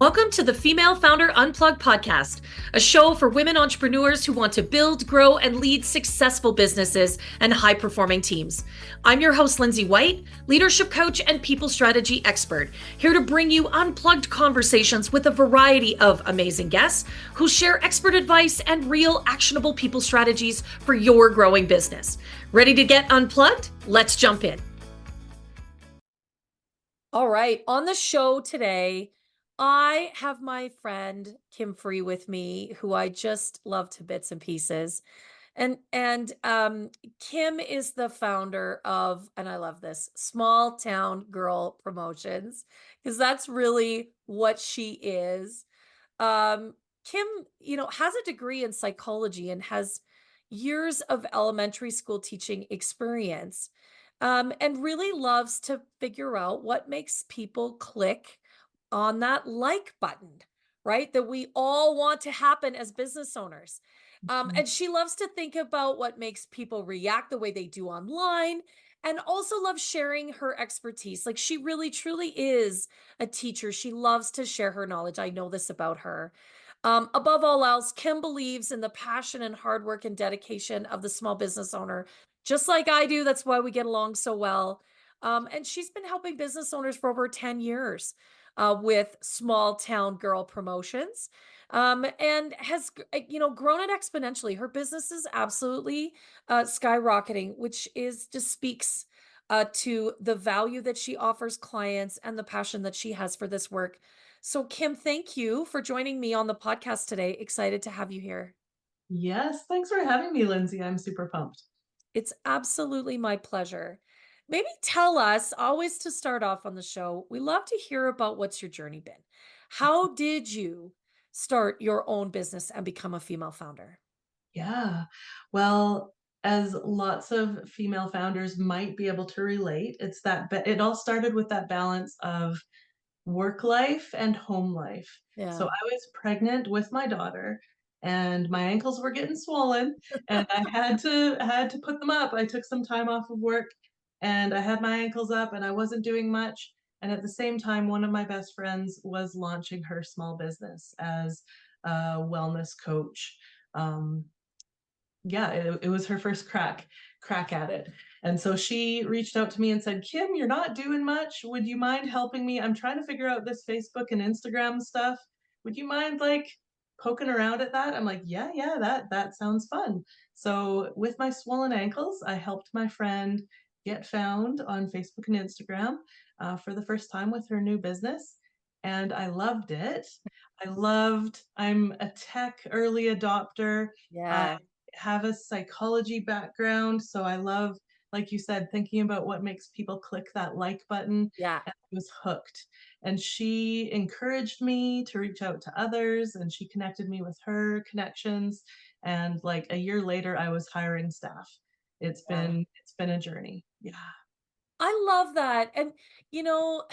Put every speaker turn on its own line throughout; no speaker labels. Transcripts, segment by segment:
Welcome to the Female Founder Unplugged podcast, a show for women entrepreneurs who want to build, grow, and lead successful businesses and high-performing teams. I'm your host, Lindsay White, leadership coach and people strategy expert, here to bring you unplugged conversations with a variety of amazing guests who share expert advice and real actionable people strategies for your growing business. Ready to get unplugged? Let's jump in. All right, on the show today, I have my friend Kim Free with me, who I just love to bits and pieces. And Kim is the founder of, and I love this, Small Town Girl Promotions, because that's really what she is. Kim, has a degree in psychology and has years of elementary school teaching experience, and really loves to figure out what makes people click on that like button, right? That we all want to happen as business owners. And she loves to think about what makes people react the way they do online, and also loves sharing her expertise. Like, she really truly is a teacher. She loves to share her knowledge. I know this about her. Above all else, Kim believes in the passion and hard work and dedication of the small business owner, just like I do. That's why we get along so well. And she's been helping business owners for over 10 years with Small Town Girl Promotions, and has grown it exponentially. Her business is absolutely skyrocketing, which is just speaks to the value that she offers clients and the passion that she has for this work. So, Kim, thank you for joining me on the podcast today. Excited to have you here.
Yes, thanks for having me, Lindsay. I'm super pumped.
It's absolutely my pleasure. Maybe tell us, always to start off on the show, we love to hear about what's your journey been. How did you start your own business and become a female founder?
Yeah. Well, as lots of female founders might be able to relate, it all started with that balance of work life and home life. So
Yeah.
I was pregnant with my daughter and my ankles were getting swollen and I had to put them up. I took some time off of work and I had my ankles up and I wasn't doing much. And at the same time, one of my best friends was launching her small business as a wellness coach. Um, yeah, it was her first crack at it. And so she reached out to me and said, Kim, you're not doing much. Would you mind helping me? I'm trying to figure out this Facebook and Instagram stuff. Would you mind like poking around at that? I'm like, yeah, that sounds fun. So with my swollen ankles, I helped my friend get found on Facebook and Instagram for the first time with her new business. And I loved it. I'm a tech early adopter. I
Yeah.
have a psychology background, so I love, like you said, thinking about what makes people click that like button.
Yeah.
And I was hooked. And she encouraged me to reach out to others, and she connected me with her connections. And like a year later, I was hiring staff.
Yeah.
It's been a journey. Yeah.
I love that. And you know,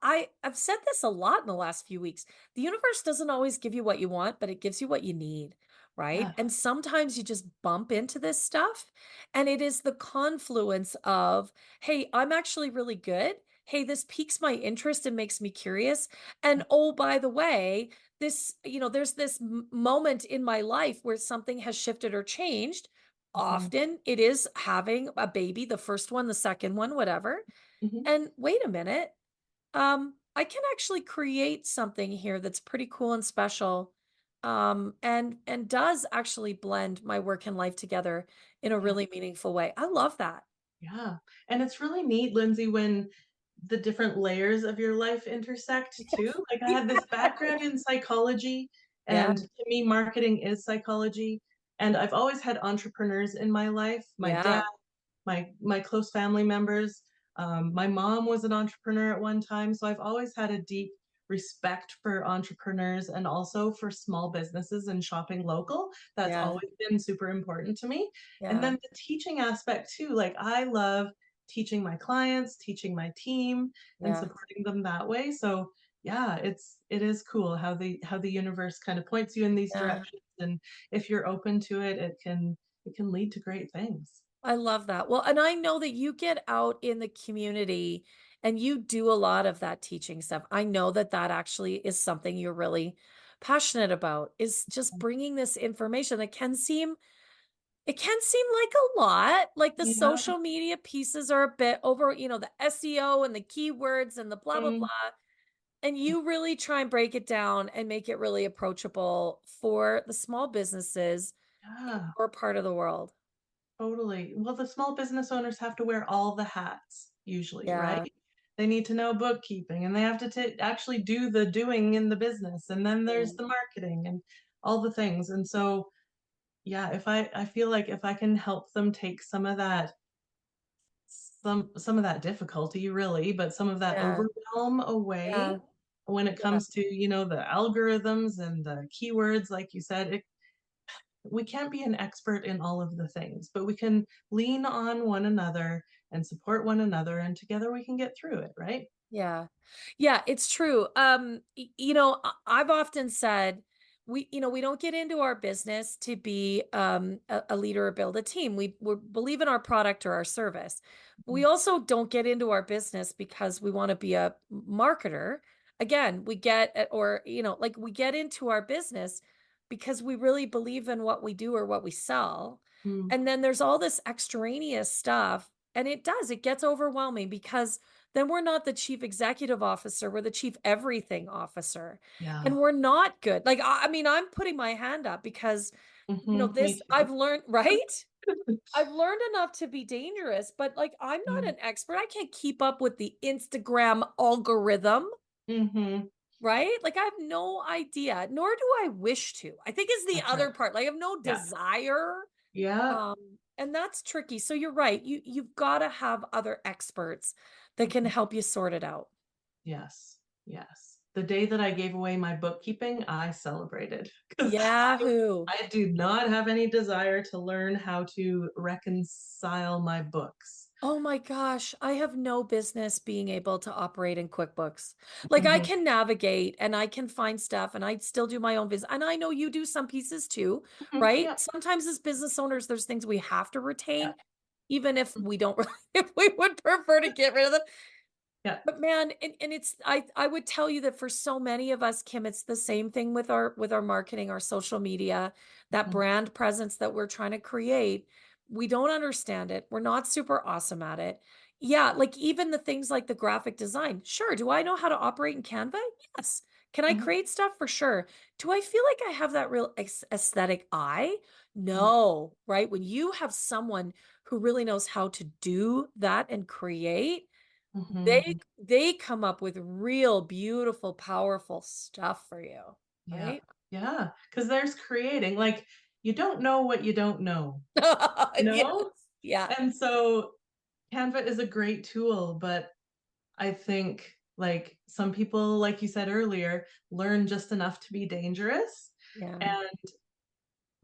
I've said this a lot in the last few weeks. The universe doesn't always give you what you want, but it gives you what you need, right?
Yeah.
And sometimes you just bump into this stuff, and it is the confluence of, hey, I'm actually really good. Hey, this piques my interest and makes me curious. And oh, by the way, there's this moment in my life where something has shifted or changed.
Mhm.
Often it is having a baby, the first one, the second one, whatever.
Mhm.
And wait a minute, I can actually create something here that's pretty cool and special, and does actually blend my work and life together in a
Yeah.
really meaningful way. I love that.
Yeah. And it's really neat, Lindsay, when the different layers of your life intersect too. Like I
Yeah.
had this background in psychology,
Yeah.
and to me, marketing is psychology. And I've always had entrepreneurs in my life. My dad,
Yeah.
my close family members. My mom was an entrepreneur at one time, so I've always had a deep respect for entrepreneurs and also for small businesses and shopping local. That's
Yeah.
always been super important to me. And
Yeah.
then the teaching aspect too. Like I love teaching my clients, teaching my team, and
Yeah.
supporting them that way. So yeah, it is cool how the universe kind of points you in these
Yeah.
directions, and if you're open to it, it can lead to great things.
I love that. Well, and I know that you get out in the community and you do a lot of that teaching stuff. I know that that actually is something you're really passionate about, is just bringing this information that can seem like a lot, like the
Yeah.
social media pieces are a bit over, the SEO and the keywords and the blah, blah,
Mm,
blah. And you really try and break it down and make it really approachable for the small businesses in
yeah.
your part of the world.
Totally. Well, the small business owners have to wear all the hats usually, right?
Yeah.
They need to know bookkeeping and they have to actually do the doing in the business. And then there's
Yeah.
the marketing and all the things. And so, yeah, if I feel like if I can help them take some of that difficulty really, but some of that
Yeah.
overwhelm away
Yeah.
when it
Yeah.
comes to, the algorithms and the keywords, like you said, we can't be an expert in all of the things, but we can lean on one another and support one another, and together we can get through it, right?
Yeah. Yeah, it's true. I've often said we don't get into our business to be a leader or build a team. We believe in our product or our service. We
Mhm.
also don't get into our business because we want to be a marketer. Again, we get or like we get into our business because we really believe in what we do or what we sell.
Mm,
And then there's all this extraneous stuff, and it gets overwhelming because then we're not the chief executive officer, we're the chief everything officer.
yeah.
And we're not good. Like, I mean, I'm putting my hand up because,
Me
this
too.
I've learned, right? I've learned enough to be dangerous, but like, I'm not
Mm,
an expert. I can't keep up with the Instagram algorithm,
mhm.
right? Like, I have no idea, nor do I wish to. I think is the
That's right.
other part. Like, I have no
Yeah.
desire.
Yeah.
And that's tricky. So you're right. You've got to have other experts that can
Mhm.
help you sort it out.
Yes. Yes. The day that I gave away my bookkeeping, I celebrated because
Yahoo!
I do not have any desire to learn how to reconcile my books.
Oh my gosh, I have no business being able to operate in QuickBooks. Like, I
Mhm.
can navigate and I can find stuff and I still do my own business. And I know you do some pieces too,
Mhm.
right?
Yeah.
Sometimes as business owners, there's things we have to
Yeah.
retain, even if we don't, if we would prefer to get rid of them.
Yeah.
But man, and it's I would tell you that for so many of us, Kim, it's the same thing with our marketing, our social media, that
Mhm.
brand presence that we're trying to create. We don't understand it. We're not super awesome at it. Yeah, like even the things like the graphic design. Sure. Do I know how to operate in Canva? Yes. Can I
Mhm.
create stuff? For sure. Do I feel like I have that real aesthetic eye?
Mm.
No, right? When you have someone who really knows how to do that and create, they
Mhm.
they come up with real beautiful, powerful stuff for you,
Yeah.
right?
Yeah. Because there's creating, like, you don't know what you don't know, you
Yes.
know?
Yeah.
And so Canva is a great tool, but I think, like, some people, like you said earlier, learn just enough to be dangerous.
Yeah.
And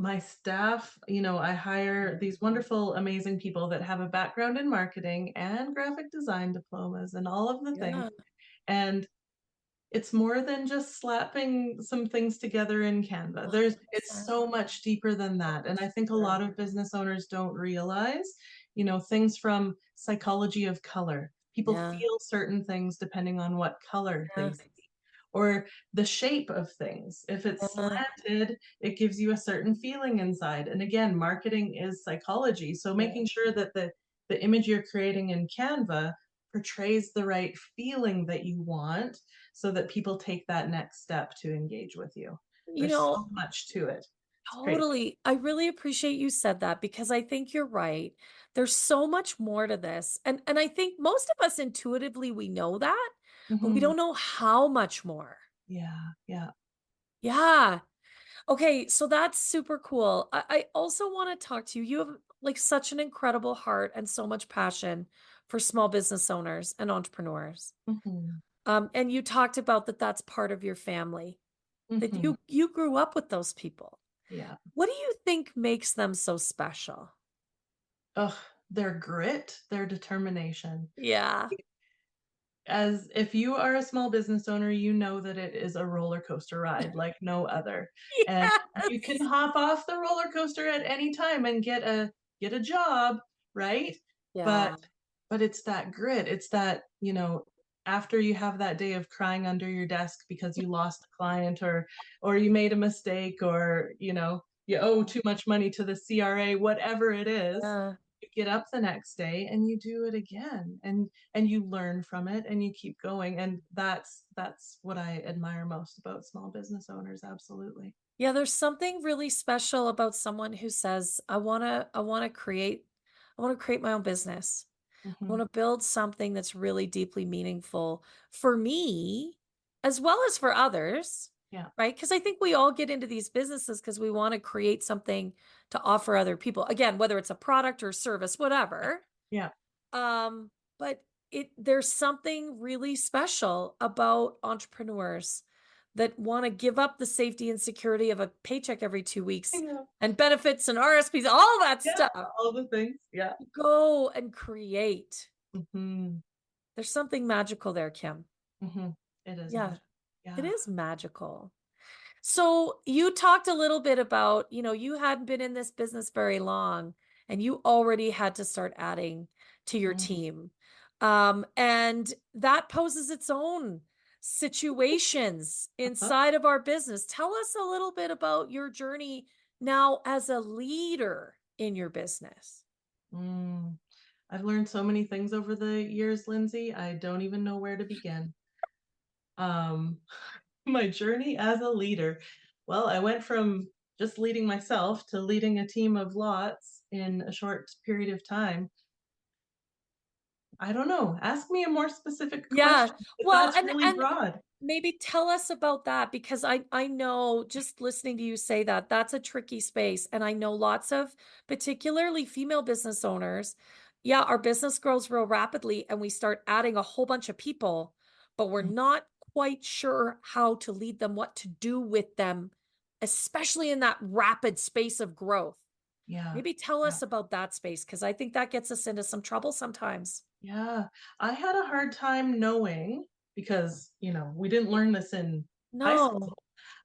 my staff, I hire these wonderful, amazing people that have a background in marketing and graphic design diplomas and all of the things.
Yeah.
And it's more than just slapping some things together in Canva. It's
100%.
so much deeper than
Oh,
that. And I
for
think a
sure.
lot of business owners don't realize, things from psychology of color. People
Yeah.
feel certain things depending on what color they
Yeah.
see, or the shape of things. If it's
Yeah.
slanted, it gives you a certain feeling inside. And again, marketing is psychology. So
Yeah.
making sure that the image you're creating in Canva portrays the right feeling that you want so that people take that next step to engage with you.
You
There's
know,
so much to it. It's crazy.
totally. I really appreciate you said that because I think you're right. There's so much more to this. And I think most of us intuitively we know that, but we
Mhm.
don't know how much more.
Yeah, yeah.
Yeah. Okay, so that's super cool. I also want to talk to you. You have like such an incredible heart and so much passion for small business owners and entrepreneurs.
Mhm.
And you talked about that that's part of your family, that
Mhm.
you grew up with those people.
Yeah.
What do you think makes them so special?
Ugh, their grit, their determination.
Yeah.
As if you are a small business owner, you know that it is a roller coaster ride like no other. And you can
Yes.
hop off the roller coaster at any time and get a job, right? But
Yeah.
but it's that grit. It's that, after you have that day of crying under your desk because you lost a client or you made a mistake or, you owe too much money to the CRA, whatever it is,
Yeah.
you get up the next day and you do it again and you learn from it and you keep going. And that's what I admire most about small business owners. Absolutely.
Yeah, there's something really special about someone who says, I want to create my own business. I
Hmm.
want to build something that's really deeply meaningful for me as well as for others,
Yeah.
right? Because I think we all get into these businesses because we want to create something to offer other people. Again, whether it's a product or service, whatever.
Yeah.
Um, but there's something really special about entrepreneurs that want to give up the safety and security of a paycheck every 2
I
weeks
know.
and benefits and RSPs, all that
Yeah.
stuff.
All the things. Yeah.
Go and create.
Hmm.
There's something magical there, Kim.
Hmm. It is
Yeah,
magic.
it
Yeah.
is magical. So you talked a little bit about, you hadn't been in this business very long and you already had to start adding to your
Mm.
team. And that poses its own situations inside of our business. Tell us a little bit about your journey now as a leader in your business.
Mm. I've learned so many things over the years, Lindsay. I don't even know where to begin. Um, my journey as a leader. Well, I went from just leading myself to leading a team of lots in a short period of time. I don't know. Ask me a more specific
Yeah.
question, but
Well,
that's
and
really
and
broad.
maybe tell us about that because I know just listening to you say that that's a tricky space and I know lots of particularly female business owners. Yeah, our business grows real rapidly and we start adding a whole bunch of people, but we're
Mm.
not quite sure how to lead them, what to do with them, especially in that rapid space of growth.
Yeah.
Maybe tell
Yeah.
us about that space because I think that gets us into some trouble sometimes.
Yeah. I had a hard time knowing because, we didn't learn this in high
No.
school.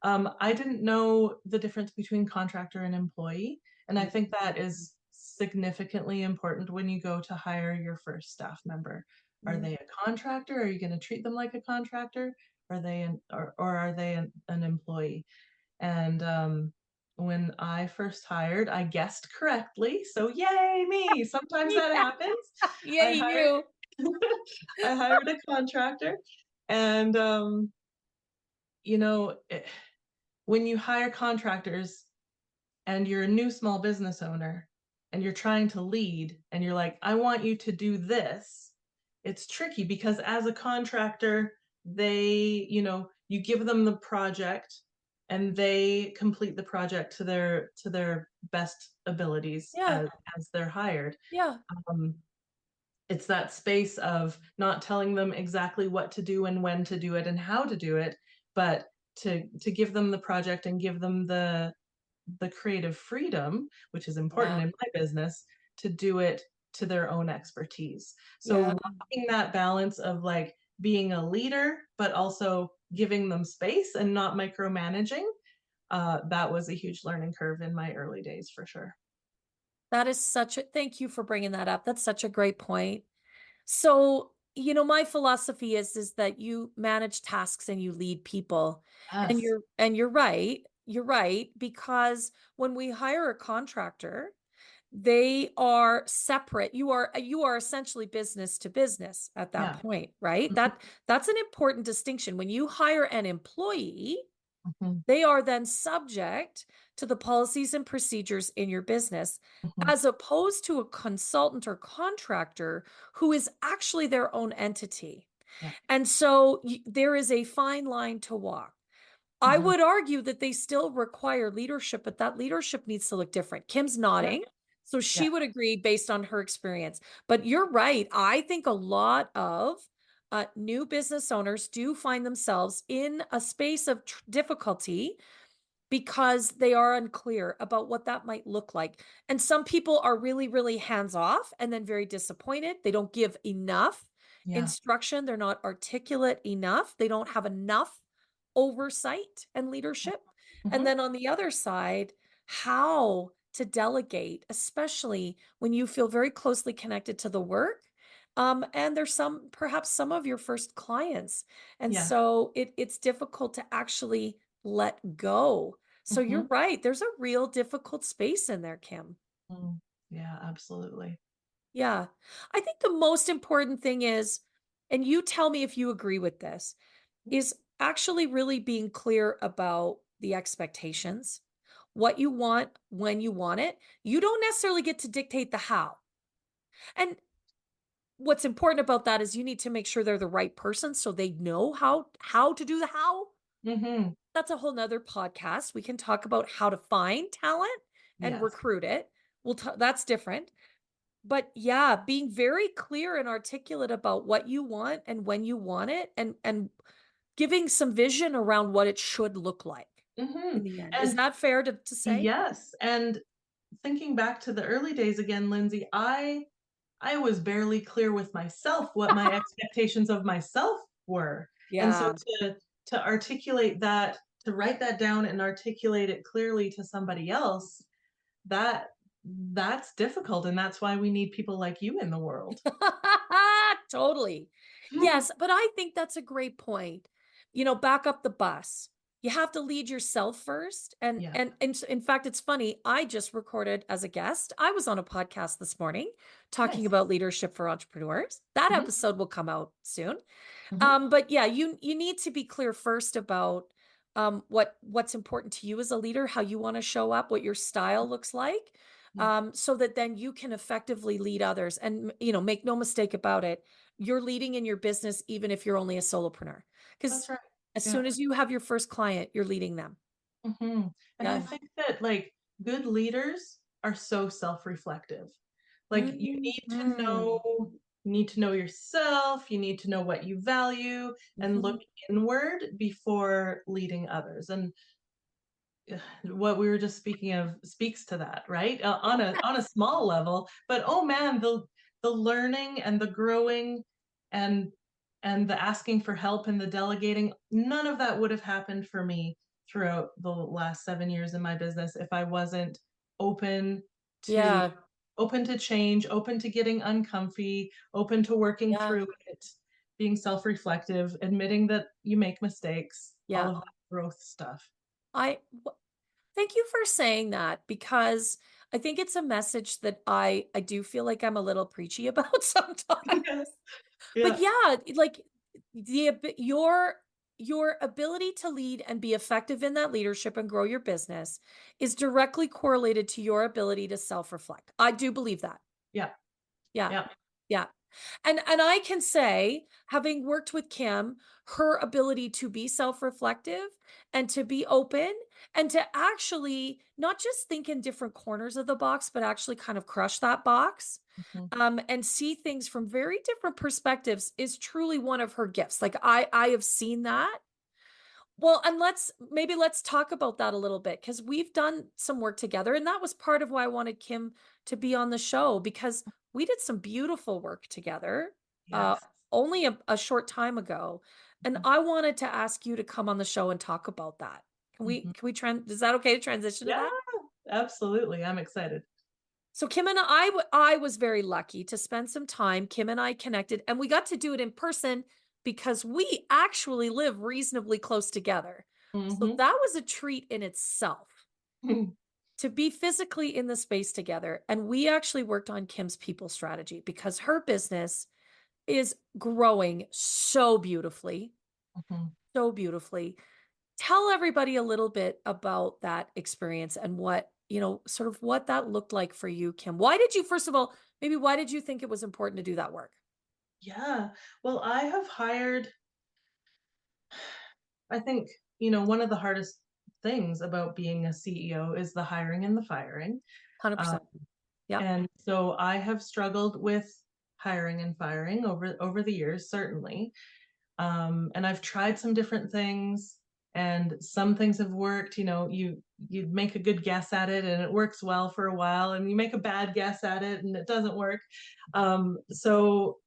I didn't know the difference between contractor and employee, and I think that is significantly important when you go to hire your first staff member. Are
Mhm.
they a contractor? Are you going to treat them like a contractor? Or are they an employee? And when I first hired, I guessed correctly. So yay me! Sometimes that
Yeah.
happens. I
Yay,
hired
you.
I hired a contractor, and you know, it, when you hire contractors and you're a new small business owner and you're trying to lead and you're like, I want you to do this, it's tricky because as a contractor, you give them the project and they complete the project to their best abilities
Yeah,
as they're hired.
yeah,
Um, it's that space of not telling them exactly what to do and when to do it and how to do it, but to give them the project and give them the creative freedom, which is important
yeah,
in my business, to do it to their own expertise. So
yeah.
walking that balance of like being a leader, but also giving them space and not micromanaging, that was a huge learning curve in my early days for sure.
That is such a thank you for bringing that up. That's such a great point. So, my philosophy is that you manage tasks and you lead people. And
Yes.
you're right. You're right because when we hire a contractor, they are separate. You are essentially business to business at that
Yeah.
point, right?
Mhm,
That's an important distinction. When you hire an employee,
mhm,
they are then subject to the policies and procedures in your business,
mhm.
as opposed to a consultant or contractor who is actually their own entity.
Yeah.
And so there is a fine line to walk. I
Mhm.
would argue that they still require leadership, but that leadership needs to look different. Kim's
Yeah.
nodding. So
Yeah.
she would agree based on her experience. But you're right. I think a lot of new business owners do find themselves in a space of difficulty because they are unclear about what that might look like. And some people are really, really hands off and then very disappointed. They don't give enough
Yeah.
instruction. They're not articulate enough. They don't have enough oversight and leadership. And
Mhm.
then on the other side, how to delegate, especially when you feel very closely connected to the work And there's perhaps some of your first clients. And
Yeah.
so it's difficult to actually let go. So
Mhm.
you're right. There's a real difficult space in there, Kim.
Mm. Yeah, absolutely.
Yeah. I think the most important thing is, and you tell me if you agree with this, is actually really being clear about the expectations, what you want when you want it. You don't necessarily get to dictate the how. And what's important about that is you need to make sure they're the right person so they know how to do the how.
Mhm.
That's a whole nother podcast. We can talk about how to find talent and
Yes.
recruit it. That's different. But yeah, being very clear and articulate about what you want and when you want it, and giving some vision around what it should look like in
Mhm.
the end. Is
And
that fair to say?
yes, and thinking back to the early days again, Lindsay, I was barely clear with myself what my expectations of myself were. And so
Yeah.
to articulate that, to write that down and articulate it clearly to somebody else, that that's difficult, and that's why we need people like you in the world.
Totally. Yes, but I think that's a great point. Back up the bus. You have to lead yourself first. And
Yeah.
in fact, it's funny. I just recorded as a guest. I was on a podcast this morning talking
Nice.
about leadership for entrepreneurs. That
Mhm.
episode will come out soon.
Mhm.
But yeah, you need to be clear first about what's important to you as a leader, how you want to show up, what your style looks like,
Yeah.
so that then you can effectively lead others. And make no mistake about it, you're leading in your business even if you're only a solopreneur, because
That's right.
as
Yeah.
soon as you have your first client, you're leading them.
Mhm. And I
Yeah.
think that, like, good leaders are so self-reflective. Like,
Mhm.
you need to know yourself, you need to know what you value, and look
Mhm.
inward before leading others, and what we were just speaking of speaks to that, right? On a small level, but oh man, the learning and the growing and the asking for help and the delegating, none of that would have happened for me throughout the last 7 years in my business if I wasn't open to
Yeah.
open to change, open to getting uncomfy, open to working
Yeah.
through it, being self-reflective, admitting that you make mistakes, all
Yeah.
of that growth stuff.
I Thank you for saying that, because I think it's a message that I do feel like I'm a little preachy about sometimes.
Yes.
But
Yeah.
yeah, like your ability to lead and be effective in that leadership and grow your business is directly correlated to your ability to self-reflect. I do believe that.
Yeah.
Yeah.
Yeah.
Yeah. And I can say, having worked with Kim, her ability to be self-reflective and to be open and to actually not just think in different corners of the box, but actually kind of crush that box,
Mhm.
and see things from very different perspectives is truly one of her gifts. Like I have seen that. Well, and let's talk about that a little bit, because we've done some work together, and that was part of why I wanted Kim to be on the show, because we did some beautiful work together uh
Yes.
only a short time ago, and
Mhm.
I wanted to ask you to come on the show and talk about that.
Mhm.
Can we is that okay to transition to
Yeah,
that?
absolutely. I'm excited.
So Kim and I was very lucky to spend some time. Kim and I connected, and we got to do it in person because we actually live reasonably close together. So
Mhm.
that was a treat in itself to be physically in the space together. And we actually worked on Kim's people strategy because her business is growing so beautifully,
Mhm.
so beautifully. Tell everybody a little bit about that experience and sort of what that looked like for you, Kim. Why did you, first of all, maybe why did you think it was important to do that work?
Yeah. Well, I have hired I think, one of the hardest things about being a CEO is the hiring and the firing. Um,
100%. Yep.
and so I have struggled with hiring and firing over the years, certainly. And I've tried some different things, and some things have worked. You make a good guess at it and it works well for a while, and you make a bad guess at it and it doesn't work. So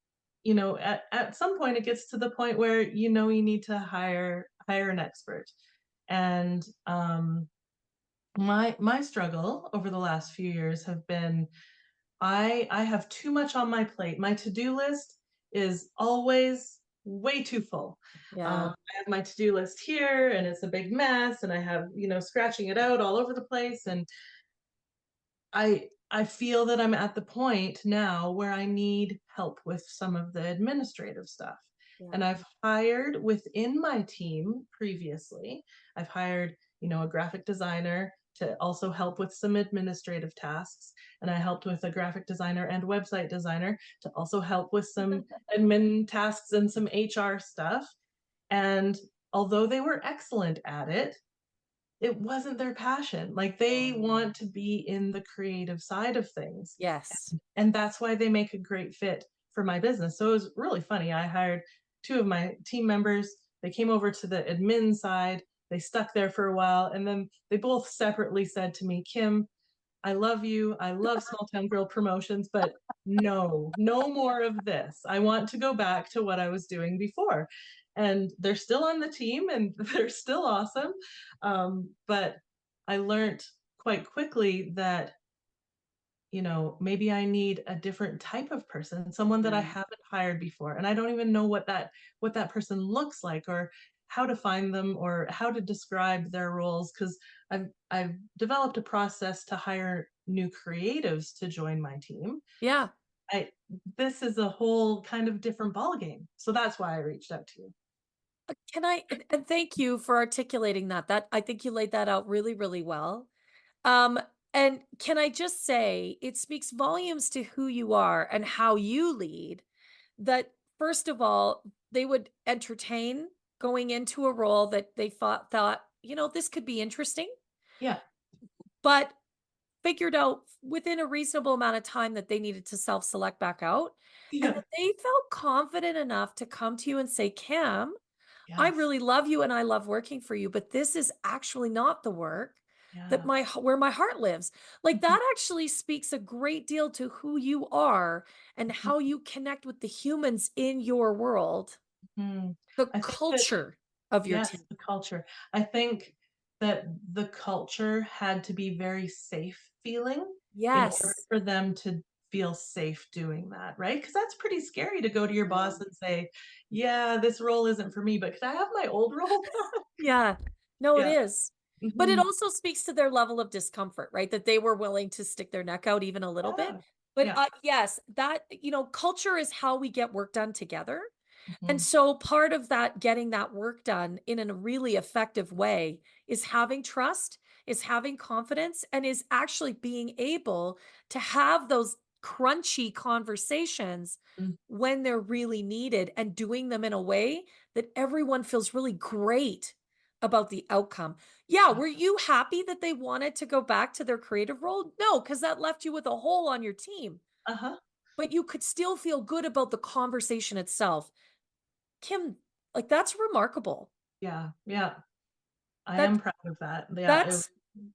at some point it gets to the point where you need to hire an expert. And my struggle over the last few years have been, I have too much on my plate. My to-do list is always way too full.
Yeah.
I have my to-do list here and it's a big mess and I have, scratching it out all over the place. And I feel that I'm at the point now where I need help with some of the administrative stuff.
Yeah.
And I've hired within my team previously, I've hired, a graphic designer to also help with some administrative tasks. And I helped with a graphic designer and website designer to also help with some admin tasks and some HR stuff. And although they were excellent at it wasn't their passion. Like they want to be in the creative side of things.
Yes.
And that's why they make a great fit for my business. So it was really funny. I hired two of my team members. They came over to the admin side. They stuck there for a while. And then they both separately said to me, Kim, I love you. I love Small Town Girl promotions, but no, no more of this. I want to go back to what I was doing before. And they're still on the team and they're still awesome. But I learned quite quickly that, maybe I need a different type of person, someone that I
Yeah.
haven't hired before. And I don't even know what that person looks like or how to find them or how to describe their roles because I've developed a process to hire new creatives to join my team.
Yeah.
I This is a whole kind of different ballgame. So that's why I reached out to you.
Can I and thank you for articulating that. That I think you laid that out really, really well. Um, and can I just say it speaks volumes to who you are and how you lead that first of all, they would entertain going into a role that they thought, this could be interesting,
Yeah.
but figured out within a reasonable amount of time that they needed to self-select back out. And
Yeah.
that they felt confident enough to come to you and say, Cam, I
Yes.
really love you and I love working for you, but this is actually not the work that
Yeah.
where my heart lives. Like
Mhm.
that actually speaks a great deal to who you are and
Mhm.
how you connect with the humans in your world,
Mhm.
the
I think that
culture of your
Yes,
team.
the culture. I think that the culture had to be very safe feeling in order
Yes.
for them to feel safe doing that, right? Because that's pretty scary to go to your
Yeah.
boss and say, "Yeah, this role isn't for me, but could I have my old role back?"
Yeah. No, it
Yeah.
is. But it
Mhm.
also speaks to their level of discomfort, right? That they were willing to stick their neck out even a little bit.
Yeah.
But
Yeah.
yes, that, culture is how we get work done together. And
Mhm.
so part of that getting that work done in a really effective way is having trust, is having confidence, and is actually being able to have those crunchy conversations
Mm.
when they're really needed and doing them in a way that everyone feels really great about the outcome. Yeah,
Yeah.
were you happy that they wanted to go back to their creative role? No, because that left you with a hole on your team,
Uh-huh.
but you could still feel good about the conversation itself. Kim, like, that's remarkable.
Yeah. Yeah. I am
That
proud of that. Yeah,
that's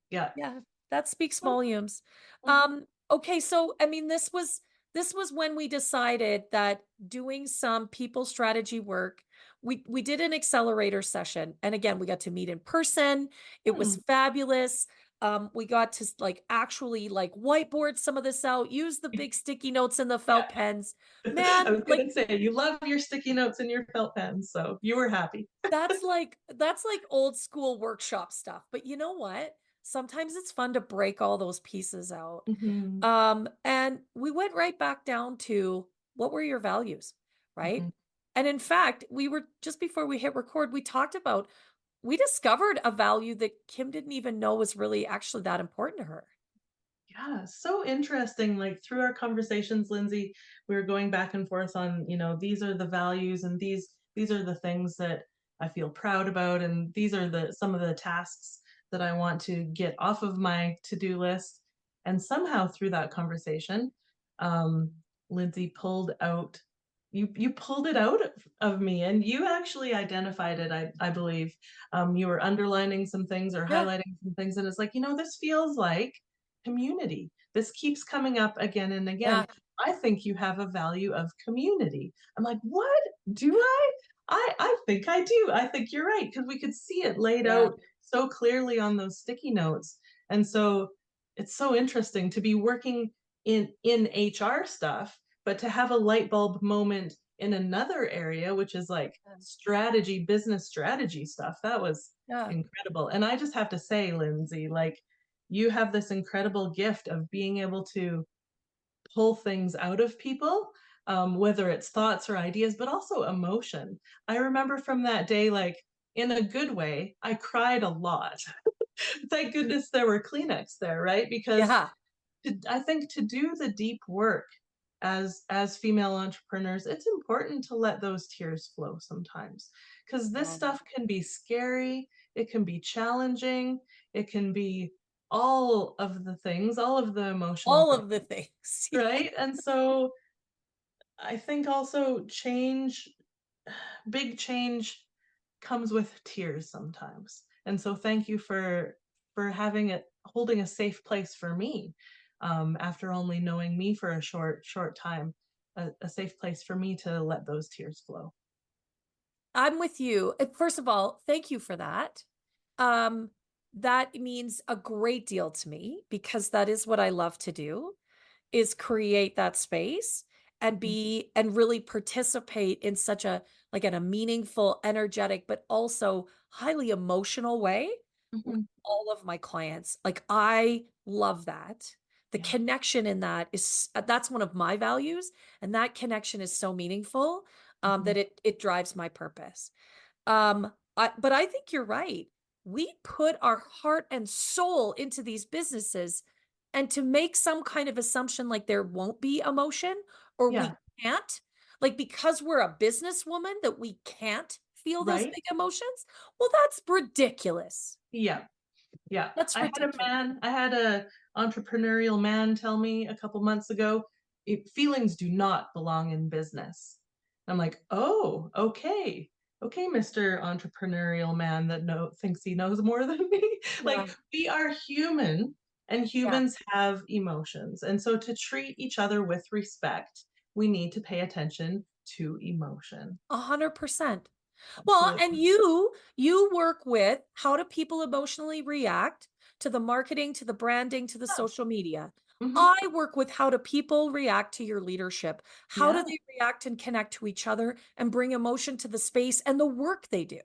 yeah.
yeah, that speaks volumes.
Mhm.
Okay, so, I mean, this was when we decided that doing some people strategy work, we did an accelerator session, and again, we got to meet in person. It was
Mhm.
fabulous. We got to, like, actually, like, whiteboard some of this out, use the big sticky notes and the
Yeah.
felt pens.
I
Man,
was
like,
gonna say, you love your sticky notes and your felt pens, so you were happy.
that's like old school workshop stuff, but you know what? Sometimes it's fun to break all those pieces out.
Mhm.
And we went right back down to what were your values, right?
Mhm.
And in fact, we were just before we hit record, we discovered a value that Kim didn't even know was really actually that important to her.
Yeah, so interesting. Like through our conversations, Lindsay, we were going back and forth on, these are the values and these are the things that I feel proud about and these are the some of the tasks that I want to get off of my to-do list. And somehow through that conversation, um, Lindsay pulled out you pulled it out of me and you actually identified it, I believe. You were underlining some things or
Yeah.
highlighting some things, and it's like, this feels like community. This keeps coming up again and again.
Yeah.
I think you have a value of community. I'm like, what? Do I? I think I do. I think you're right because we could see it laid
Yeah.
out so clearly on those sticky notes. And so it's so interesting to be working in HR stuff, but to have a light bulb moment in another area, which is like
Yeah.
strategy, business strategy stuff. That was
Yeah.
incredible. And I just have to say, Lindsay, like you have this incredible gift of being able to pull things out of people, whether it's thoughts or ideas, but also emotion. I remember from that day, like in a good way, I cried a lot. Thank goodness there were Kleenex there, right? Because
Yeah.
I think to do the deep work as female entrepreneurs, it's important to let those tears flow sometimes because this
Um,
stuff can be scary, it can be challenging, it can be all of the things, all of the emotional
all
things,
of the things.
right? And so I think also change, big change comes with tears sometimes. And so thank you for having it holding a safe place for me, after only knowing me for a short time, a safe place for me to let those tears flow.
I'm with you. First of all, thank you for that. Um, that means a great deal to me because that is what I love to do, is create that space and be and really participate in such a like in a meaningful, energetic, but also highly emotional way with
Mhm.
all of my clients. Like I love that. The
Yeah.
connection in that is that's one of my values, and that connection is so meaningful
Mhm.
that it drives my purpose. But I think you're right. We put our heart and soul into these businesses, and to make some kind of assumption like there won't be emotion or
Yeah.
we can't, like because we're a businesswoman that we can't feel those
Right?
big emotions. Well, that's ridiculous.
Yeah. Yeah.
That's ridiculous.
I had a entrepreneurial man tell me a couple months ago, feelings do not belong in business. I'm like, oh, okay. Okay, Mr. Entrepreneurial man that thinks he knows more than me.
Yeah.
Like we are human and
Yeah.
humans have emotions. And so to treat each other with respect, we need to pay attention to emotion.
100%. Well, and
Absolutely.
you work with how do people emotionally react to the marketing, to the branding, to the
Yeah.
social media.
Hmm.
I work with how do people react to your leadership? How do
Yeah.
they react and connect to each other and bring emotion to the space and the work they do?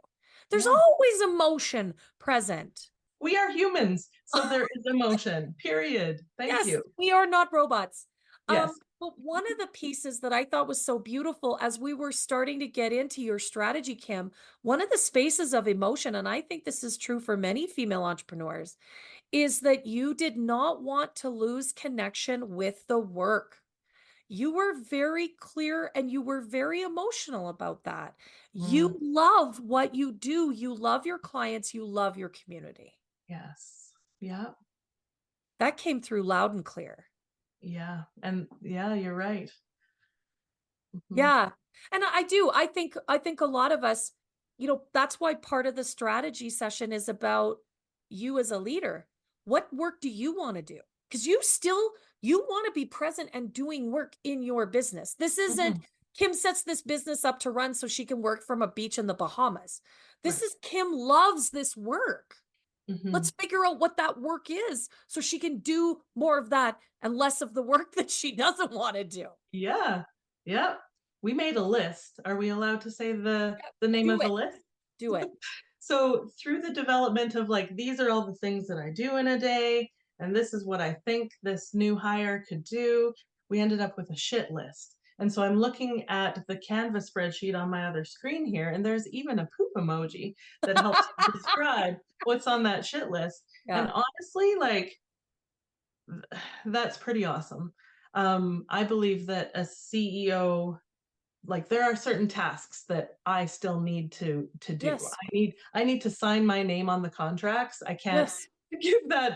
There's
Yeah.
always emotion present.
We are humans, so there is emotion. Period. Thank
Yes,
you.
we are not robots.
Yes.
But one of the pieces that I thought was so beautiful as we were starting to get into your strategy, Kim, one of the spaces of emotion, and I think this is true for many female entrepreneurs, is that you did not want to lose connection with the work. You were very clear and you were very emotional about that. You
Mm,
love what you do. You love your clients. You love your community.
yes. Yeah.
That came through loud and clear.
Yeah. And yeah, you're right. Hmm.
Yeah. And I do. I think a lot of us, that's why part of the strategy session is about you as a leader. What work do you want to do? Because you want to be present and doing work in your business. This isn't
Hmm.
Kim sets this business up to run so she can work from a beach in the Bahamas. This
Right.
is Kim loves this work.
Hmm.
Let's figure out what that work is so she can do more of that and less of the work that she doesn't want to do.
Yeah. Yeah. We made a list. Are we allowed to say
Yep.
the name
Do
of the
it.
list?
Do it.
So through the development of like these are all the things that I do in a day, and this is what I think this new hire could do, we ended up with a shit list. And so I'm looking at the Canva spreadsheet on my other screen here, and there's even a poop emoji that helps describe what's on that shit list. And
Yeah.
honestly, like that's pretty awesome. I believe that a CEO, like there are certain tasks that I still need to do.
Yes.
I need to sign my name on the contracts. I can't
Yes.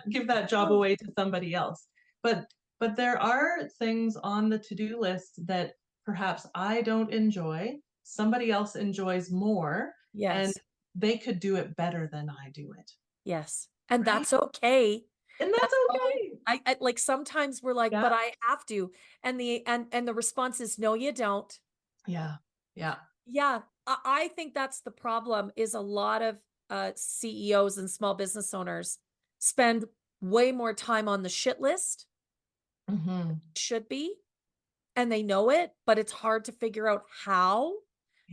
give that job
Oh,
away to somebody else. But but there are things on the to-do list that perhaps I don't enjoy, somebody else enjoys more, and
yes.
they could do it better than I do it,
Yes. And
right?
that's okay.
And that's
That's all
okay.
I like sometimes we're like,
Yeah.
but I have to. And the response is no, you don't.
Yeah. Yeah.
Yeah. I think that's the problem is a lot of CEOs and small business owners spend way more time on the shit list,
Hmm.
should be, and they know it, but it's hard to figure out how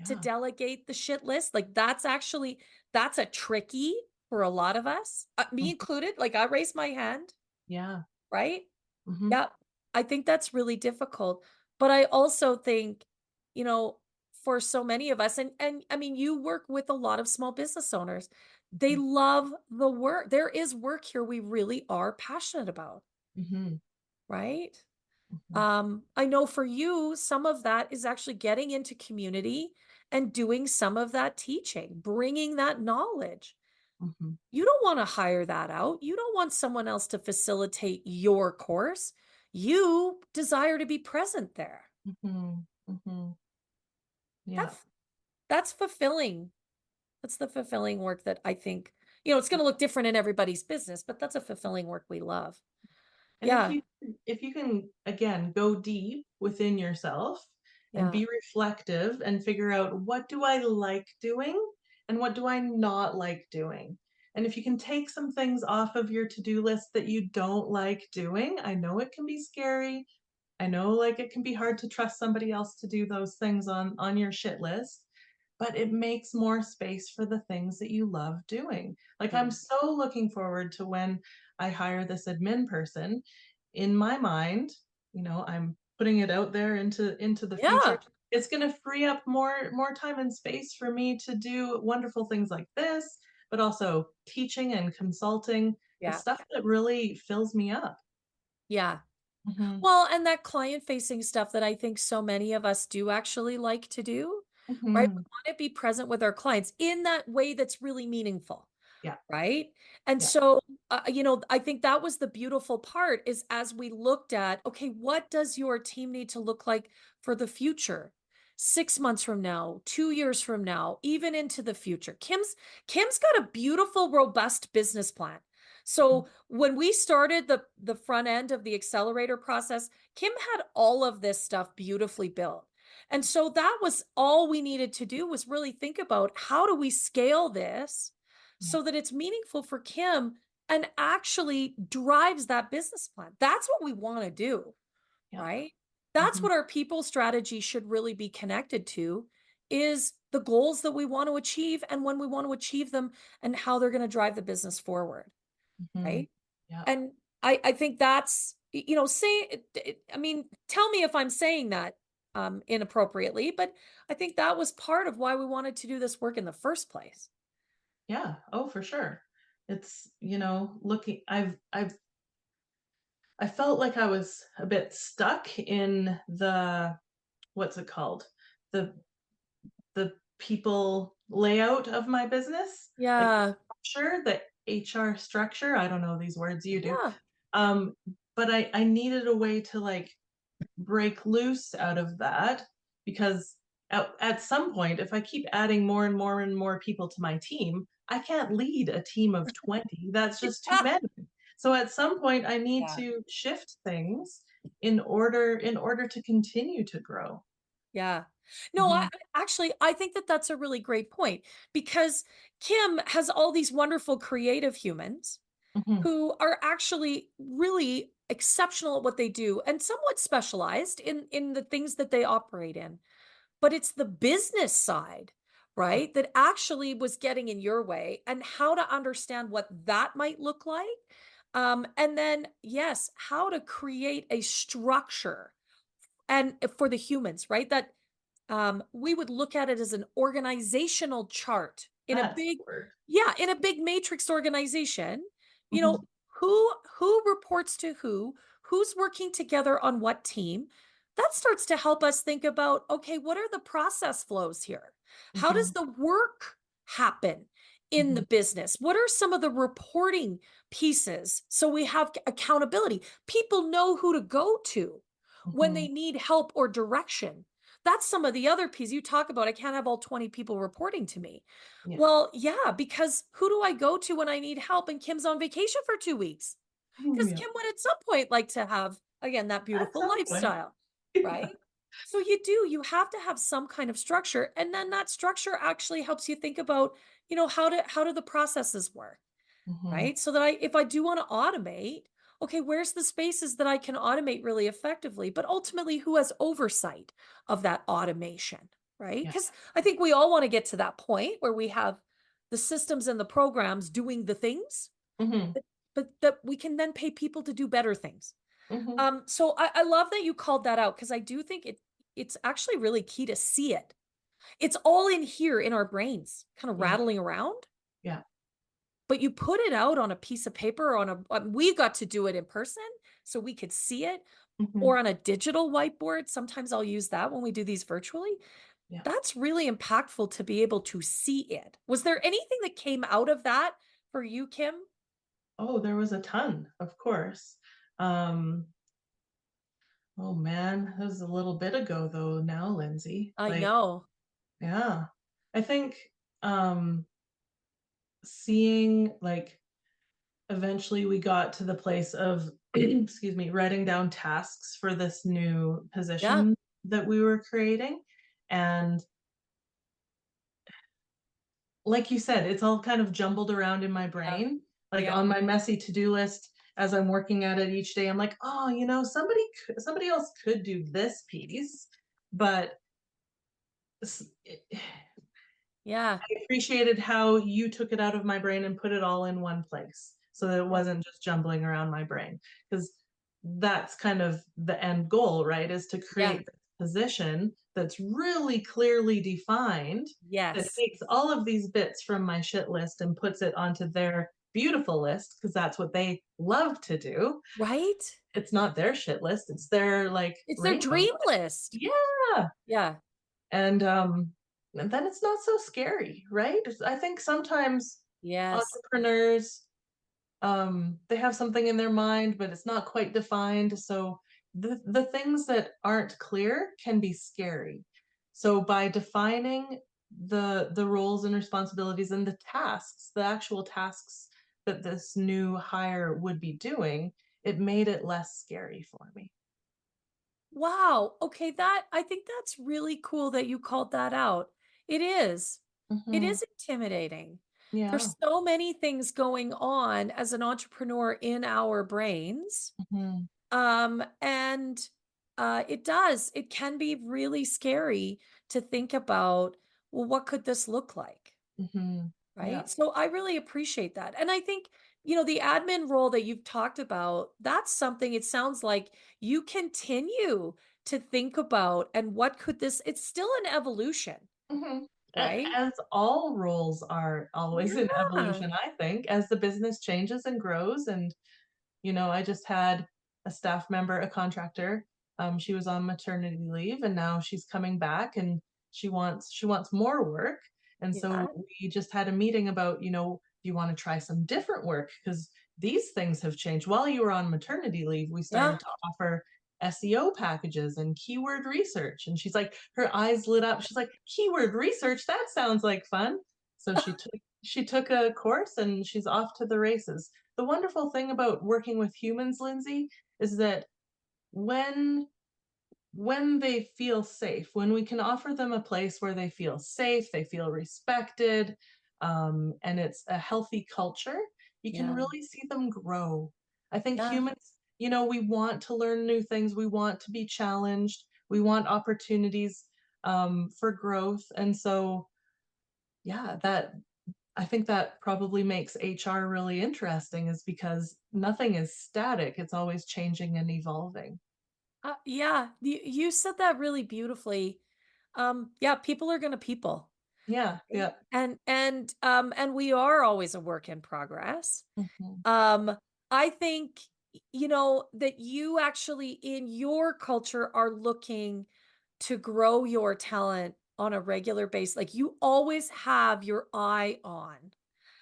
to
Yeah.
delegate the shit list. Like that's a tricky for a lot of us, me
Mhm.
included. Like I raised my hand,
Yeah.
right?
Mhm.
Yeah, I think that's really difficult. But I also think, you know, for so many of us, and I mean, you work with a lot of small business owners. They
Mhm.
love the work. There is work here we really are passionate about,
Mhm.
right?
Mhm.
I know for you, some of that is actually getting into community and doing some of that teaching, bringing that knowledge.
Mhm.
You don't want to hire that out. You don't want someone else to facilitate your course. You desire to be present there.
Mhm. Mhm. Yeah.
That's that's fulfilling. That's the fulfilling work that I think, it's going to look different in everybody's business, but that's a fulfilling work we love.
And
Yeah.
if you can again go deep within yourself and
Yeah.
be reflective and figure out what do I like doing and what do I not like doing. And if you can take some things off of your to-do list that you don't like doing, I know it can be scary. I know like it can be hard to trust somebody else to do those things on your shit list, but it makes more space for the things that you love doing. Like
Yeah.
I'm so looking forward to when I hire this admin person. In my mind, I'm putting it out there into the future.
Yeah.
It's going to free up more time and space for me to do wonderful things like this, but also teaching and consulting, the
Yeah.
stuff that really fills me up.
Yeah.
Mhm.
Well, and that client facing stuff that I think so many of us do actually like to do, right? We
Mhm.
want to be present with our clients in that way that's really meaningful.
Yeah.
Right? And
Yeah.
so, I think that was the beautiful part is as we looked at, okay, what does your team need to look like for the future? 6 months from now, 2 years from now, even into the future. Kim's got a beautiful, robust business plan.
Mhm.
So when we started the front end of the accelerator process, Kim had all of this stuff beautifully built. And so that was all we needed to do was really think about how do we scale this
Yeah.
so that it's meaningful for Kim and actually drives that business plan. That's what we want to do,
Yeah.
right? That's
Mhm.
what our people strategy should really be connected to is the goals that we want to achieve and when we want to achieve them and how they're going to drive the business forward,
Mhm.
right?
Yeah.
And I think that's, I mean, tell me if I'm saying that inappropriately, but I think that was part of why we wanted to do this work in the first place.
Yeah. Oh, for sure. It's, looking I felt like I was a bit stuck in the what's it called? The the people layout of my business, like the
Yeah.
structure, the HR structure. I don't know these words, you do.
Yeah.
Um, but I needed a way to like break loose out of that because at some point, if I keep adding more and more and more people to my team, I can't lead a team of 20. That's just too
Ah,
many. So at some point, I need
yeah.
to shift things in order to continue to grow.
Yeah. No,
Mhm.
actually, I think that that's a really great point because Kim has all these wonderful creative humans
Mhm.
who are actually really exceptional at what they do and somewhat specialized in the things that they operate in. But it's the business side,
Yeah.
right, that actually was getting in your way and how to understand what that might look like. And then, yes, how to create a structure and for the humans, right? That we would look at it as an organizational chart in a
That's
big,
the word.
yeah, in a big matrix organization. You know,
Mhm.
who reports to who's working together on what team. That starts to help us think about, okay, what are the process flows here? How does
Mhm.
the work happen in the
Mhm.
business? What are some of the reporting pieces so we have accountability? People know who to go to when they
Mhm.
need help or direction. That's some of the other piece you talk about. I can't have all 20 people reporting to me.
Yeah.
Well, yeah, because who do I go to when I need help and Kim's on vacation for 2 weeks? Because
Yeah.
Kim would at some point like to have, again, that
At
beautiful
some point.
lifestyle, right? So you have to have some kind of structure. And then that structure actually helps you think about, how do the processes work?
Mhm.
Right? So that if I do want to automate, okay, where's the spaces that I can automate really effectively? But ultimately, who has oversight of that automation, right?
Yeah.
Because I think we all want to get to that point where we have the systems and the programs doing the things,
Mhm.
but that we can then pay people to do better things.
Mhm.
So I love that you called that out because I do think it's actually really key to see it. It's all in here in our brains, kind of
Yeah.
rattling around.
Yeah.
But you put it out on a piece of paper or on a we got to do it in person, so we could see it,
Mhm.
or on a digital whiteboard. Sometimes I'll use that when we do these virtually.
Yeah.
That's really impactful to be able to see it. Was there anything that came out of that for you, Kim?
Oh, there was a ton, of course. Um, oh man, that was a little bit ago though now, Lindsay.
I
Like,
know.
yeah. I think um seeing like eventually we got to the place of excuse me, writing down tasks for this new
Yeah,
position that we were creating. And like you said, it's all kind of jumbled around in my
yeah,
brain. Like
yeah.
on my messy to-do list, as I'm working at it each day, I'm like, oh, somebody else could do this piece, but I
Yeah,
appreciated how you took it out of my brain and put it all in one place so that it
yeah,
wasn't just jumbling around my brain. Because that's kind of the end goal, right? Is to
yeah.
create this position that's really clearly defined, that
Yes.
takes all of these bits from my shit list and puts it onto their beautiful list because that's what they love to do.
Right?
It's not their shit list, it's their like
It's their
rainbow
dream
list.
list.
Yeah.
Yeah.
And then it's not so scary, right? I think sometimes
Yes.
entrepreneurs, they have something in their mind but it's not quite defined, so the things that aren't clear can be scary. So by defining the roles and responsibilities and the tasks, the actual tasks that this new hire would be doing, it made it less scary for me.
Wow. Okay, that I think that's really cool that you called that out. It is. It
Hmm.
is intimidating.
Yeah.
There's so many things going on as an entrepreneur in our brains.
Hmm.
And it can be really scary to think about, well, what could this look like?
Hmm. Yeah.
Right? So I really appreciate that. And I think, the admin role that you've talked about, that's something it sounds like you continue to think about and what could this it's still an evolution,
Hmm.
right?
As all roles are always in
Yeah.
evolution, I think, as the business changes and grows. And, I just had a staff member, a contractor. She was on maternity leave and now she's coming back and she wants more work. And so
Yeah.
we just had a meeting about, do you want to try some different work? Because these things have changed. While you were on maternity leave, we
Yeah.
started to offer SEO packages and keyword research. And she's like, her eyes lit up. She's like, keyword research, that sounds like fun. So she took a course and she's off to the races. The wonderful thing about working with humans, Lindsay, is that when when they feel safe, when we can offer them a place where they feel safe, they feel respected, and it's a healthy culture, you can
Yeah.
really see them grow. I think
Yeah.
humans, we want to learn new things, we want to be challenged, we want opportunities for growth. And so, yeah, that I think that probably makes HR really interesting, is because nothing is static, it's always changing and evolving.
Yeah, you said that really beautifully. Yeah, people are gonna people.
Yeah,
Right?
yeah.
And we are always a work in progress.
Mhm,
Um, I think, that you actually in your culture are looking to grow your talent on a regular basis. Like you always have your eye on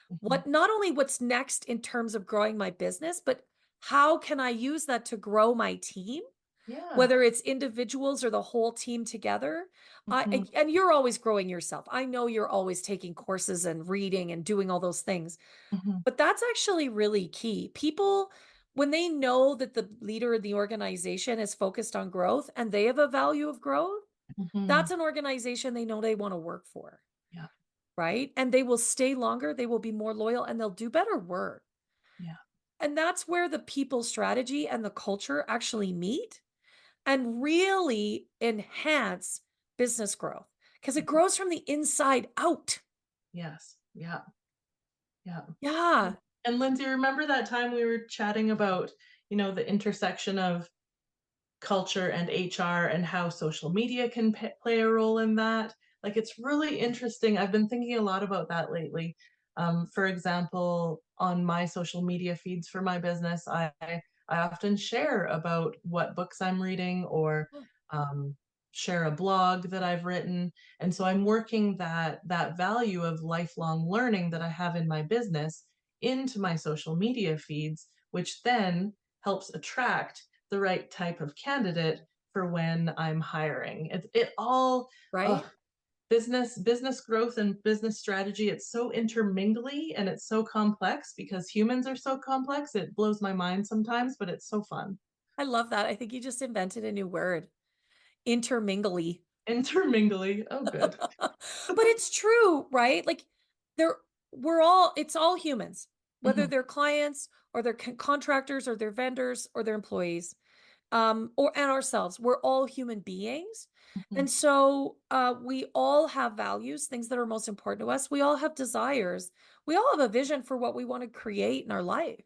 mhm.
what not only what's next in terms of growing my business, but how can I use that to grow my team?
Yeah.
Whether it's individuals or the whole team together.
Mhm,
And you're always growing yourself. I know you're always taking courses and reading and doing all those things,
mhm,
but that's actually really key. People, when they know that the leader of the organization is focused on growth and they have a value of growth,
mhm.
that's an organization they know they want to work for,
Yeah,
right? And they will stay longer, they will be more loyal, and they'll do better work.
yeah.
And that's where the people strategy and the culture actually meet and really enhance business growth because it grows from the inside out.
Yes. Yeah. Yeah.
Yeah.
And Lindsay, remember that time we were chatting about, the intersection of culture and HR and how social media can play a role in that. Like, it's really interesting. I've been thinking a lot about that lately. For example, on my social media feeds for my business, I often share about what books I'm reading or
Oh,
um, share a blog that I've written. And so I'm working that value of lifelong learning that I have in my business into my social media feeds, which then helps attract the right type of candidate for when I'm hiring. It all
right?
oh, business growth and business strategy, it's so intermingly and it's so complex because humans are so complex. It blows my mind sometimes, but it's so fun.
I love that. I think you just invented a new word, intermingly.
Intermingly. Oh, good.
But it's true, right? Like they're it's all humans, whether
Hmm.
they're clients or they're contractors or they're vendors or they're employees. Or and ourselves. We're all human beings.
Hmm.
And so we all have values, things that are most important to us. We all have desires. We all have a vision for what we want to create in our life.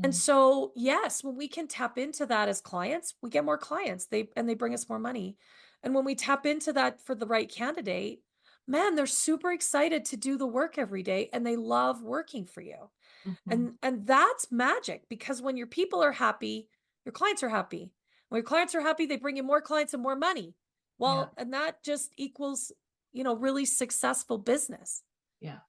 And
Hmm.
so, yes, when we can tap into that as clients, we get more clients. They bring us more money. And when we tap into that for the right candidate, man, they're super excited to do the work every day and they love working for you.
Hmm.
And that's magic because when your people are happy, your clients are happy. When your clients are happy, they bring you more clients and more money.
Yeah.
Well, and that just equals, really successful business,
Yeah.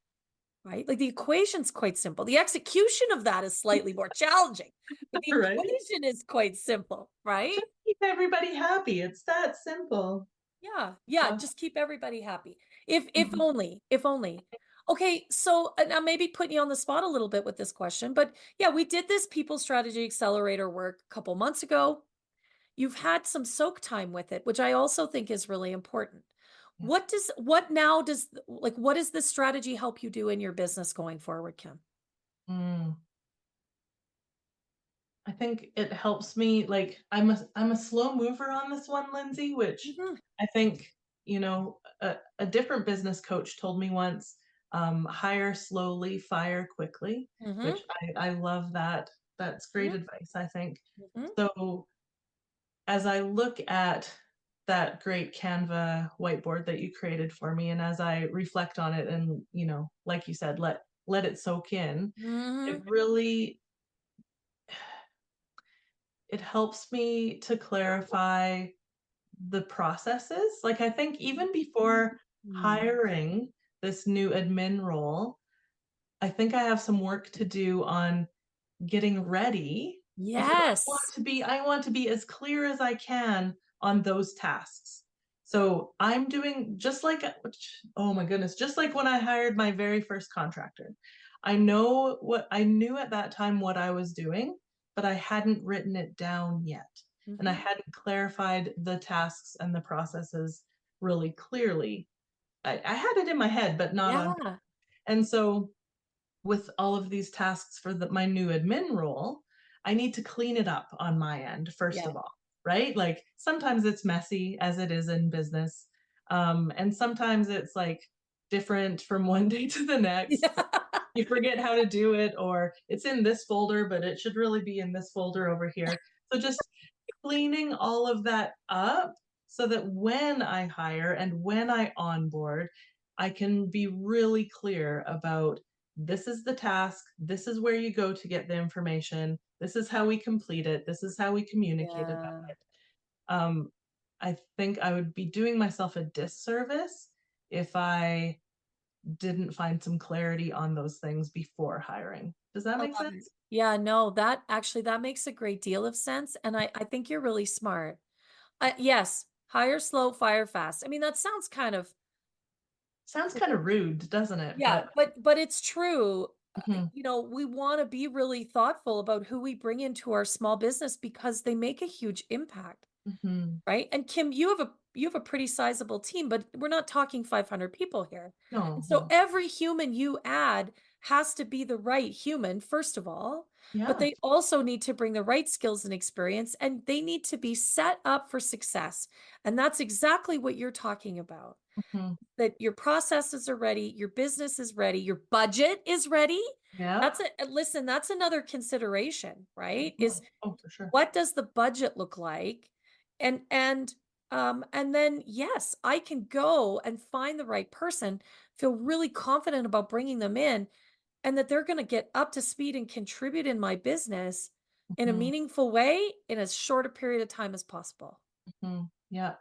right? Like the equation's quite simple. The execution of that is slightly more challenging, but the
Right.
equation is quite simple, right?
Just keep everybody happy. It's that simple.
Yeah, yeah,
Uh,
just keep everybody happy. If
mhm.
only, if only. Okay, so now maybe putting you on the spot a little bit with this question, but yeah, we did this people strategy accelerator work a couple months ago. You've had some soak time with it, which I also think is really important.
Yeah.
What does this strategy help you do in your business going forward, Kim?
Mm. I think it helps me, like, I'm a slow mover on this one, Lindsay, which
Mhm,
I think, a different business coach told me once, hire slowly, fire quickly,
mhm,
which I love that. That's great
mhm,
advice, I think.
mhm.
So as I look at that great Canva whiteboard that you created for me, and as I reflect on it and, like you said, let it soak in, it
Mhm.
really it helps me to clarify the processes. Like, I think even before
Mm.
hiring this new admin role, I think I have some work to do on getting ready because
Yes.
I want to be as clear as I can on those tasks. So I'm doing just like, oh my goodness, just like when I hired my very first contractor. I knew at that time what I was doing, but I hadn't written it down yet. And I
Mhm.
hadn't clarified the tasks and the processes really clearly. I had it in my head, but not on.
Yeah.
And so with all of these tasks for my new admin role, I need to clean it up on my end, first
Yeah.
of all, right? Like sometimes it's messy as it is in business. And sometimes it's like different from one day to the next.
Yeah.
You forget how to do it, or it's in this folder, but it should really be in this folder over here. So just cleaning all of that up so that when I hire and when I onboard, I can be really clear about this is the task, this is where you go to get the information, this is how we complete it, this is how we communicate about
Yeah.
it. Um, I think I would be doing myself a disservice if I didn't find some clarity on those things before hiring. Does that
I
make
love it.
sense?
Yeah, no, that makes a great deal of sense, and I think you're really smart. Yes, hire slow, fire fast. I mean, that sounds kind of
Sounds kind of rude, doesn't it?
yeah,
But
but it's true.
mhm,
We wanna be really thoughtful about who we bring into our small business because they make a huge impact.
mhm.
Right? And Kim, you have a pretty sizable team, but we're not talking 500 people here. And
No,
so
no.
every human you add has to be the right human, first of all, but
Yeah.
they also need to bring the right skills and experience, and they need to be set up for success. And that's exactly what you're talking about.
Mhm.
That your processes are ready, your business is ready, your budget is ready.
Yep.
That's listen, that's another consideration, right? Is
Mhm. Oh, for sure.
what does the budget look like? And then yes, I can go and find the right person, feel really confident about bringing them in, and that they're going to get up to speed and contribute in my business in a
Mhm.
meaningful way in as short a period of time as possible.
Mhm. Yeah.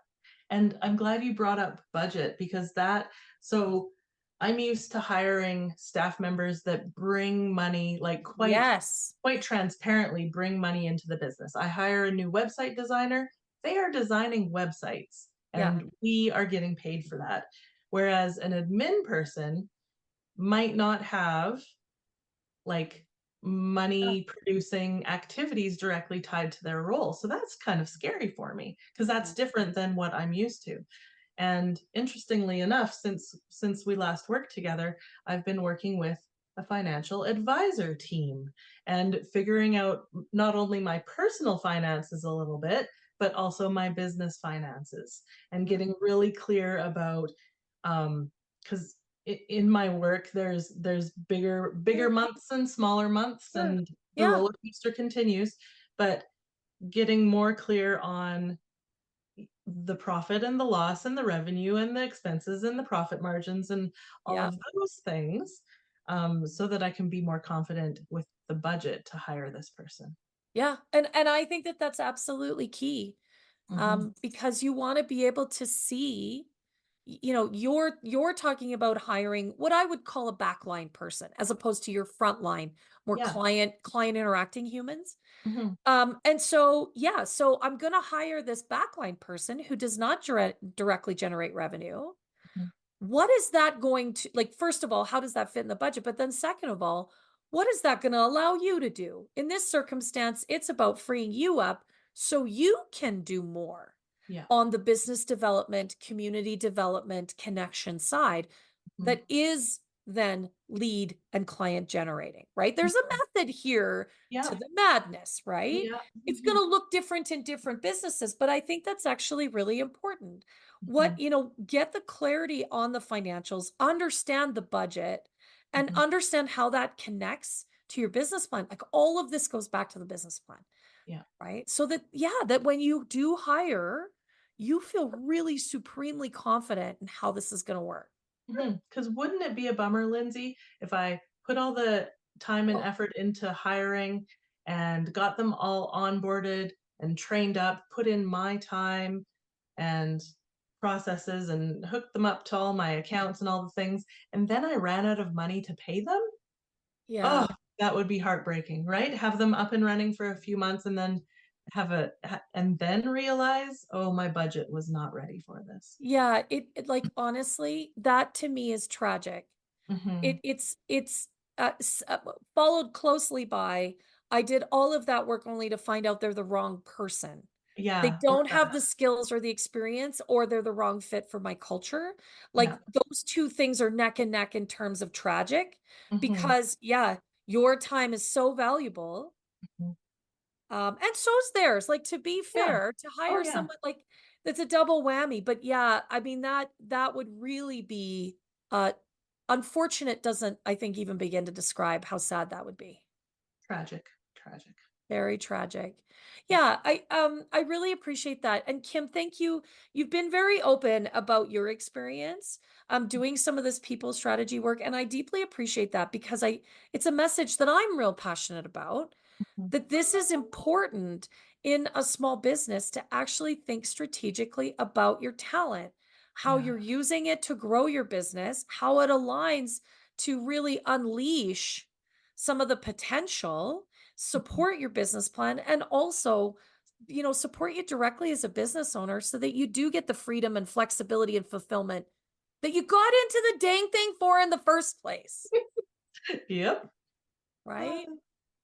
And I'm glad you brought up budget because so I'm used to hiring staff members that bring money, like
Yes.
quite transparently bring money into the business. I hire a new website designer. They are designing websites
Yeah.
and we are getting paid for that. Whereas an admin person might not have like
Yeah.
money producing activities directly tied to their role. So that's kind of scary for me because that's
Yeah.
different than what I'm used to. And interestingly enough, since we last worked together, I've been working with a financial advisor team and figuring out not only my personal finances a little bit, but also my business finances and
Yeah.
getting really clear about because in my work there's bigger
Sure.
months and smaller months
Sure.
and the
Yeah.
roller coaster continues, but getting more clear on the profit and the loss and the revenue and the expenses and the profit margins and all
Yeah.
of those things, so that I can be more confident with the budget to hire this person.
Yeah. And I think that that's absolutely key.
Hmm.
Because you want to be able to see, you're talking about hiring what I would call a backline person as opposed to your frontline, more
Yeah.
client interacting humans.
Hmm.
And so yeah, so I'm going to hire this backline person who does not directly generate revenue. What is that going to like? First of all, how does that fit in the budget? But then, second of all, what is that going to allow you to do? In this circumstance, it's about freeing you up so you can do more
Yeah.
on the business development, community development, connection side
Hmm.
that is then lead and client generating, right? There's a
Hmm.
method here to
Yeah.
the madness, right?
Yeah.
It's
Hmm.
going to look different in different businesses, but I think that's actually really important.
Hmm.
Get the clarity on the financials, understand the budget, and
Hmm.
understand how that connects to your business plan. Like all of this goes back to the business plan,
Yeah.
right? So that, yeah, that when you do hire, you feel really supremely confident in how this is going to work.
Because wouldn't it be a bummer, Lindsay, if I put all the time and
Oh,
effort into hiring and got them all onboarded and trained up, put in my time and processes and hooked them up to all my accounts and all the things, and then I ran out of money to pay them? Oh,
yeah.
that would be heartbreaking, right? Have them up and running for a few months and then and then realize, oh, my budget was not ready for this.
Yeah, like honestly, that to me is tragic.
Hmm.
It's followed closely by I did all of that work only to find out they're the wrong person. They
Yeah, or
don't have
that.
the skills or the experience, or they're the wrong fit for my culture. Like
Yeah.
those two things are neck and neck in terms of tragic
Hmm.
because yeah, your time is so valuable. And so is theirs. Like to be
Yeah.
fair, to
Oh,
hire
yeah.
someone like that's a double whammy. But yeah, I mean that would really be uh unfortunate doesn't I think even begin to describe how sad that would be.
Tragic. Tragic.
Very tragic.
Yeah.
Yeah, I really appreciate that. And Kim, thank you. You've been very open about your experience doing some of this people strategy work and I deeply appreciate that because I it's a message that I'm real passionate about
Mhm.
that this is important in a small business to actually think strategically about your talent, how
Yeah.
you're using it to grow your business, how it aligns to really unleash some of the potential,
Mhm.
support your business plan, and also support you directly as a business owner so that you do get the freedom and flexibility and fulfillment that you got into the dang thing for in the first place,
Yep.
right?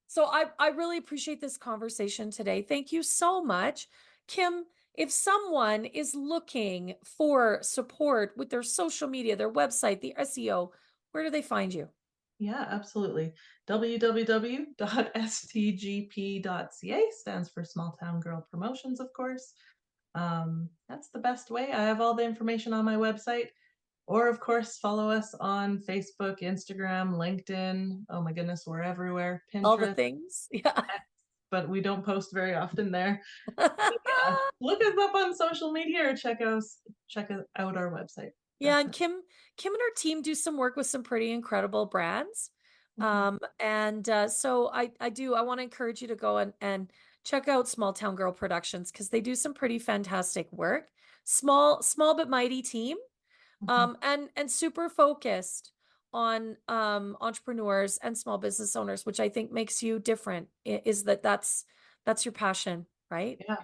So I really appreciate this conversation today. Thank you so much. Kim, if someone is looking for support with their social media, their website, the SEO, where do they find you?
Yeah, absolutely. www.stgp.ca stands for Small Town Girl Promotions, of course. That's the best way. I have all the information on my website. Or, of course, follow us on Facebook, Instagram, LinkedIn. Oh my goodness, we're everywhere.
All the
Pinterest,
things. Yeah.
but we don't post very often there. Yeah, look us up on social media or check out our website.
Yeah, and
Definitely.
Kim and her team do some work with some pretty incredible brands.
Mhm.
So I want to encourage you to go and check out Small Town Girl Productions because they do some pretty fantastic work. Small but mighty team.
Mhm.
And super focused on entrepreneurs and small business owners, which I think makes you different. Is that's your passion, right?
Yeah.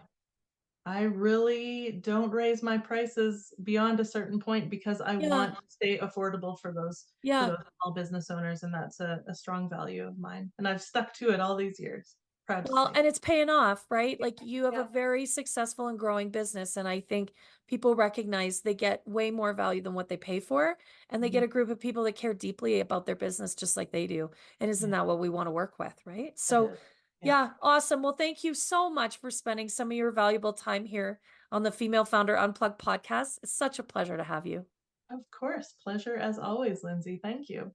I really don't raise my prices beyond a certain point because I
Yeah.
want to stay affordable for those
Yeah.
small business owners, and that's a strong value of mine. And I've stuck to it all these years. Proud to
Well,
say.
and it's paying off, right? Like you have a
Yeah.
very successful and growing business. And I think people recognize they get way more value than what they pay for. And they
Mhm.
get a group of people that care deeply about their business just like they do. And isn't
Yeah,
that what we want to work with, right?
it
So,
is. Yeah.
yeah, awesome. Well, thank you so much for spending some of your valuable time here on the Female Founder Unplugged podcast. It's such a pleasure to have you.
Of course. Pleasure as always, Lindsay. Thank you.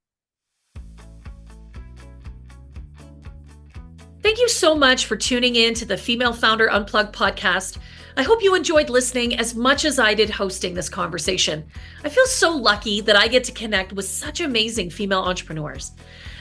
Thank you so much for tuning in to the Female Founder Unplugged podcast. I hope you enjoyed listening as much as I did hosting this conversation. I feel so lucky that I get to connect with such amazing female entrepreneurs.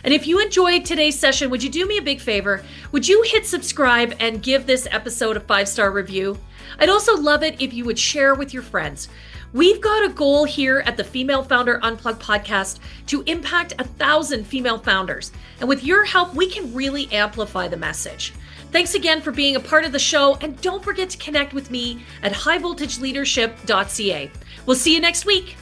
And if you enjoyed today's session, would you do me a big favor? Would you hit subscribe and give this episode a 5-star review? I'd also love it if you would share with your friends. We've got a goal here at the Female Founder Unplugged podcast to impact 1,000 female founders. And with your help, we can really amplify the message. Thanks again for being a part of the show. And don't forget to connect with me at highvoltageleadership.ca. We'll see you next week.